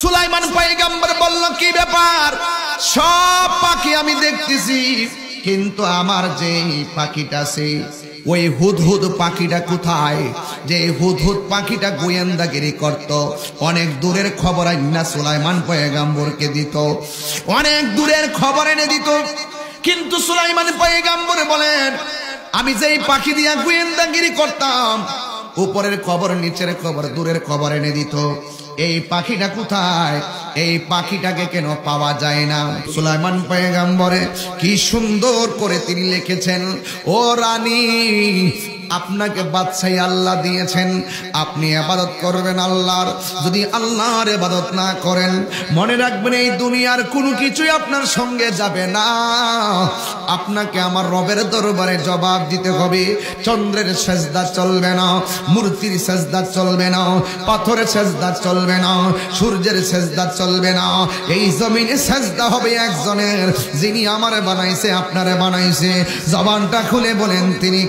সুলাইমান পয়গম্বর বলল, কি ব্যাপার? সব পাখি আমি দেখতেছি, কিন্তু আমার যে পাখিটা আছে ওই হুদহুদ পাখিটা কোথায়? যে হুদহুদ পাখিটা গোয়েন্দাগিরি করত, অনেক দূরের খবর আইনা সুলাইমান পয়গম্বরকে দিত, অনেক দূরের খবর এনে দিত। কিন্তু সুলাইমান পয়গম্বর বলেন, আমি যেই পাখি দিয়া গোয়েন্দাগিরি করতাম, উপরের খবর, নিচের খবর, দূরের খবর এনে দিত। এই পাখিটা কোথায়? এই পাখিটাকে কেন পাওয়া যায় না? সুলাইমান পয়গম্বরে কি সুন্দর করে তিনি লিখেছেন, ও রানী, আপনাকে বাদশাহী আল্লাহ দিয়েছেন, আপনি ইবাদত করবেন আল্লাহর। যদি আল্লাহর ইবাদত না করেন, মনে রাখবেন এই দুনিয়ার কোনো কিছুই আপনার সঙ্গে যাবে না। আপনাকে আমার রবের দরবারে জবাব দিতে হবে। চন্দ্রের সেজদা চলবে না, মূর্তির সেজদা চলবে না, পাথরের সেজদা চলবে না, সূর্যের সেজদা চলবে না। এই জমিনে সেজদা হবে একজনের, যিনি আমারে বানাইছে, আপনারে বানাইছে। জবানটা খুলে বলেন তিনি।